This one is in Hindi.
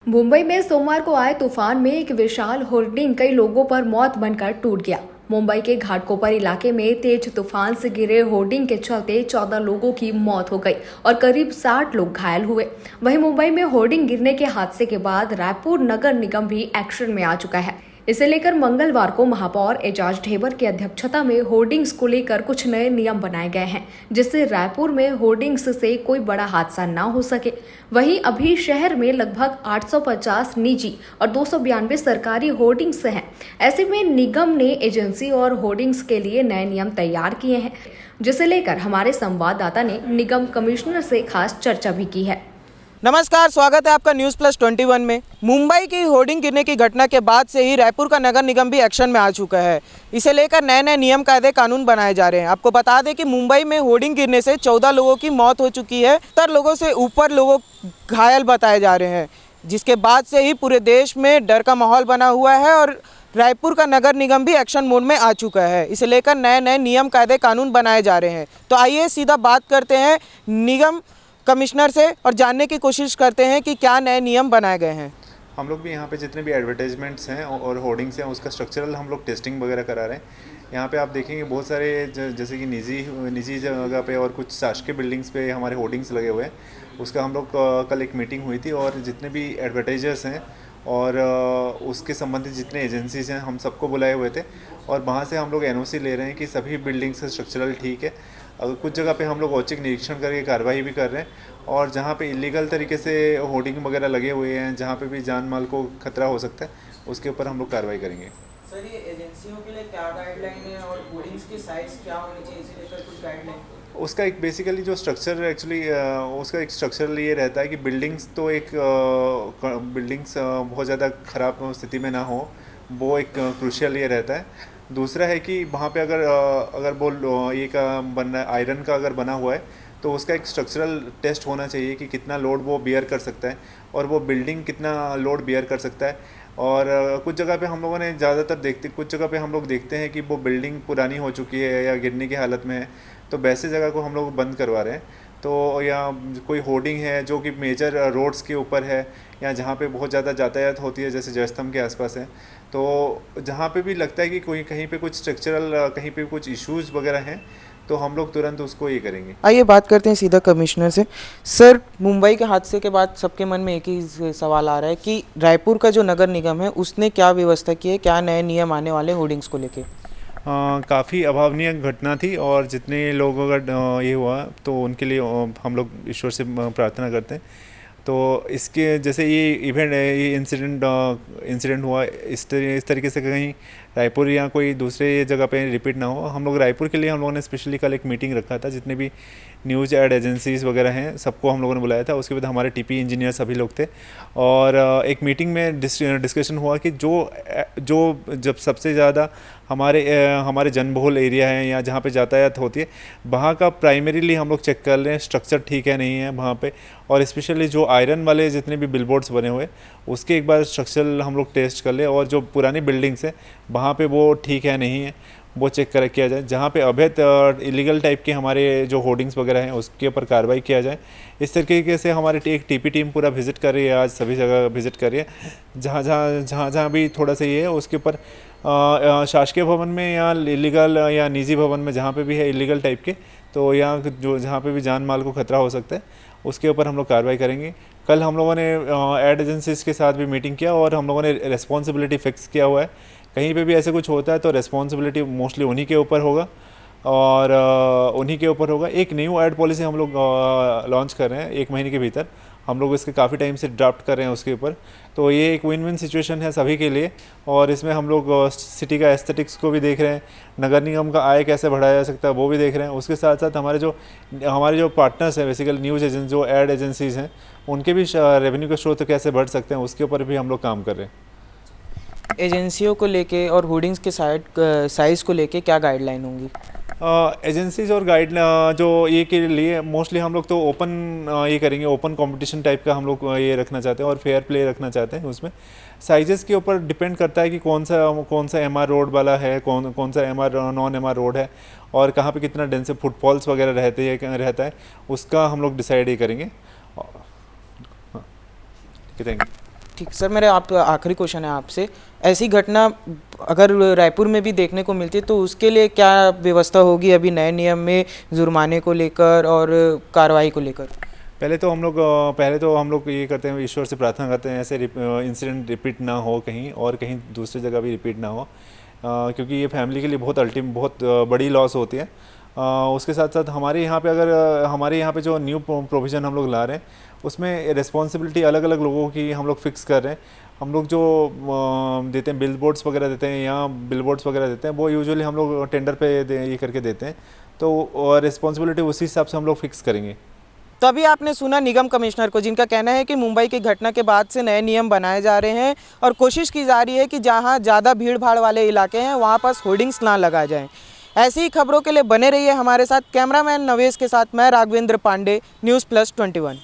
मुंबई में सोमवार को आए तूफान में एक विशाल होर्डिंग कई लोगों पर मौत बनकर टूट गया। मुंबई के घाटकोपर इलाके में तेज तूफान से गिरे होर्डिंग के चलते 14 लोगों की मौत हो गई और करीब 60 लोग घायल हुए। वहीं मुंबई में होर्डिंग गिरने के हादसे के बाद रायपुर नगर निगम भी एक्शन में आ चुका है। इसे लेकर मंगलवार को महापौर एजाज ढेबर की अध्यक्षता में होर्डिंग्स को लेकर कुछ नए नियम बनाए गए हैं, जिससे रायपुर में होर्डिंग्स से कोई बड़ा हादसा न हो सके। वहीं अभी शहर में लगभग 850 निजी और 292 सरकारी होर्डिंग्स हैं। ऐसे में निगम ने एजेंसी और होर्डिंग्स के लिए नए नियम तैयार किए हैं, जिसे लेकर हमारे संवाददाता ने निगम कमिश्नर से खास चर्चा भी की है। नमस्कार, स्वागत है आपका न्यूज़ प्लस 21 में। मुंबई की होर्डिंग गिरने की घटना के बाद से ही रायपुर का नगर निगम भी एक्शन में आ चुका है। इसे लेकर नए नए नियम कायदे कानून बनाए जा रहे हैं। आपको बता दें कि मुंबई में होर्डिंग गिरने से 14 लोगों की मौत हो चुकी है, 70 लोगों से ऊपर लोग घायल बताए जा रहे हैं, जिसके बाद से ही पूरे देश में डर का माहौल बना हुआ है और रायपुर का नगर निगम भी एक्शन मोड में आ चुका है। इसे लेकर नए नए नियम कायदे कानून बनाए जा रहे हैं। तो आइए सीधा बात करते हैं निगम कमिश्नर से और जानने की कोशिश करते हैं कि क्या नए नियम बनाए गए हैं। हम लोग भी यहाँ पे जितने भी एडवर्टाइजमेंट्स हैं और होर्डिंग्स हैं उसका स्ट्रक्चरल हम लोग टेस्टिंग वगैरह करा रहे हैं। यहाँ पे आप देखेंगे बहुत सारे जैसे कि निजी जगह पे और कुछ शासकीय बिल्डिंग्स पे हमारे होर्डिंग्स लगे हुए हैं। उसका हम लोग कल एक मीटिंग हुई थी और जितने भी एडवर्टाइजर्स हैं और उसके संबंधित जितने एजेंसीज हैं हम सबको बुलाए हुए थे और वहाँ से हम लोग एनओसी ले रहे हैं कि सभी बिल्डिंग्स का स्ट्रक्चरल ठीक है। अगर कुछ जगह पे हम लोग औचक निरीक्षण करके कार्रवाई भी कर रहे हैं और जहाँ पे इलीगल तरीके से होर्डिंग वगैरह लगे हुए हैं, जहाँ पे भी जान माल को खतरा हो सकता है, उसके ऊपर हम लोग कार्रवाई करेंगे। सर, ये एजेंसियों के लिए क्या गाइडलाइन है और होर्डिंग्स की साइज़ क्या होनी चाहिए, इसे लेकर कुछ गाइडलाइन? उसका एक बेसिकली जो स्ट्रक्चर एक्चुअली उसका एक स्ट्रक्चरल ये रहता है कि बिल्डिंग्स तो एक बिल्डिंग्स बहुत ज़्यादा ख़राब स्थिति में ना हो, वो एक क्रूशियल ये रहता है। दूसरा है कि वहाँ पे अगर वो ये का बनना आयरन का अगर बना हुआ है तो उसका एक स्ट्रक्चरल टेस्ट होना चाहिए कि कितना लोड वो बियर कर सकता है और वो बिल्डिंग कितना लोड बियर कर सकता है। और कुछ जगह पे हम लोगों ने कुछ जगह पे हम लोग देखते हैं कि वो बिल्डिंग पुरानी हो चुकी है या गिरने की हालत में है, तो वैसे जगह को हम लोग बंद करवा रहे हैं। तो या कोई होर्डिंग है जो कि मेजर रोड्स के ऊपर है या जहाँ पे बहुत ज़्यादा यातायात होती है, जैसे जयस्तंभ के आसपास है, तो जहाँ पे भी लगता है कि कोई कहीं पे कुछ स्ट्रक्चरल कहीं पे कुछ इश्यूज़ वगैरह हैं तो हम लोग तुरंत उसको ये करेंगे। आइए बात करते हैं सीधा कमिश्नर से। सर, मुंबई के हादसे के बाद सबके मन में एक ही सवाल आ रहा है कि रायपुर का जो नगर निगम है उसने क्या व्यवस्था की है, क्या नए नियम आने वाले होर्डिंग्स को लेके? काफ़ी अभावनीय घटना थी और जितने लोगों का ये हुआ तो उनके लिए हम लोग ईश्वर से प्रार्थना करते हैं। तो इसके जैसे ये इंसिडेंट हुआ इस तरीके से कहीं रायपुर या कोई दूसरे जगह पे रिपीट ना हो। हम लोग रायपुर के लिए हम लोगों ने स्पेशली कल एक मीटिंग रखा था, जितने भी न्यूज़ एड एजेंसीज़ वगैरह हैं सबको हम लोगों ने बुलाया था। उसके बाद हमारे टीपी इंजीनियर सभी लोग थे और एक मीटिंग में डिस्कशन हुआ कि जो जब सबसे ज़्यादा हमारे जनबहुल एरिया है या जहाँ पे यातायात होती है, वहाँ का प्राइमरीली हम लोग चेक कर रहे हैं स्ट्रक्चर ठीक है नहीं है वहाँ पे, और स्पेशली जो आयरन वाले जितने भी बिलबोर्ड्स बने हुए उसके एक बार स्ट्रक्चरल हम लोग टेस्ट कर ले और जो पुरानी बिल्डिंग्स है वहाँ पे वो ठीक है नहीं है वो चेक कर किया जाए। जहाँ पे अवैध इलीगल टाइप के हमारे जो होर्डिंग्स वगैरह हैं उसके ऊपर कार्रवाई किया जाए। इस तरीके से हमारी एक टीपी टीम पूरा विजिट कर रही है, आज सभी जगह विजिट कर रही है। जहाँ भी थोड़ा सा ये है उसके ऊपर शासकीय भवन में या इलीगल या निजी भवन में जहाँ पे भी है इलीगल टाइप के, तो यहाँ जहाँ पे भी जान माल को खतरा हो सकता है उसके ऊपर हम लोग कार्रवाई करेंगे। कल हम लोगों ने एड एजेंसीज के साथ भी मीटिंग किया और हम लोगों ने रेस्पॉन्सिबिलिटी फिक्स किया हुआ है। कहीं पे भी ऐसे कुछ होता है तो रेस्पॉन्सिबिलिटी मोस्टली उन्हीं के ऊपर होगा और उन्हीं के ऊपर होगा। एक न्यू एड पॉलिसी हम लोग लॉन्च कर रहे हैं 1 महीने के भीतर। हम लोग इसके काफ़ी टाइम से ड्राफ्ट कर रहे हैं उसके ऊपर, तो ये एक विन विन सिचुएशन है सभी के लिए। और इसमें हम लोग सिटी का एस्थेटिक्स को भी देख रहे हैं, नगर निगम का आय कैसे बढ़ाया जा सकता है वो भी देख रहे हैं। उसके साथ साथ हमारे जो पार्टनर्स हैं बेसिकली न्यूज़ एजेंसी जो एड एजेंसीज़ हैं उनके भी रेवेन्यू के स्रोत कैसे बढ़ सकते हैं उसके ऊपर भी हम लोग काम कर रहे हैं। एजेंसियों को लेके और होर्डिंग्स के साइज़ को लेके क्या गाइडलाइन होंगी? एजेंसीज और गाइड जो ये के लिए मोस्टली हम लोग तो ओपन ये करेंगे, ओपन कंपटीशन टाइप का हम लोग ये रखना चाहते हैं और फेयर प्ले रखना चाहते हैं। उसमें साइजेस के ऊपर डिपेंड करता है कि कौन सा एमआर रोड वाला है, कौन सा एमआर नॉन एमआर रोड है और कहाँ पे कितना डेंस फुटफॉल्स वगैरह रहता है उसका हम लोग डिसाइड ये करेंगे। हाँ, थैंक यू। ठीक सर, मेरा आप आखिरी क्वेश्चन है आपसे, ऐसी घटना अगर रायपुर में भी देखने को मिलती है तो उसके लिए क्या व्यवस्था होगी अभी नए नियम में जुर्माने को लेकर और कार्रवाई को लेकर? पहले तो हम लोग ये करते हैं, ईश्वर से प्रार्थना करते हैं ऐसे इंसिडेंट रिपीट ना हो कहीं, और कहीं दूसरी जगह भी रिपीट ना हो, क्योंकि ये फैमिली के लिए बहुत बड़ी लॉस होती है। उसके साथ साथ हमारे यहाँ पे जो न्यू प्रोविज़न हम लोग ला रहे हैं उसमें रिस्पॉन्सिबिलिटी अलग अलग लोगों की हम लोग फिक्स कर रहे हैं। हम लोग जो देते हैं बिल बोर्ड्स वगैरह देते हैं या बिल बोर्ड्स वगैरह देते हैं, वो यूजुअली हम लोग टेंडर पे ये करके देते हैं, तो रिस्पॉन्सिबिलिटी उसी हिसाब से हम लोग फिक्स करेंगे। तो अभी आपने सुना निगम कमिश्नर को, जिनका कहना है कि मुंबई की घटना के बाद से नए नियम बनाए जा रहे हैं और कोशिश की जा रही है कि जहां ज़्यादा भीड़ भाड़ वाले इलाके हैं वहां पर होर्डिंग्स ना लगाए जाएं। ऐसी ही खबरों के लिए बने रहिए हमारे साथ। कैमरामैन नवेश के साथ मैं राघवेंद्र पांडे, न्यूज़ प्लस 21।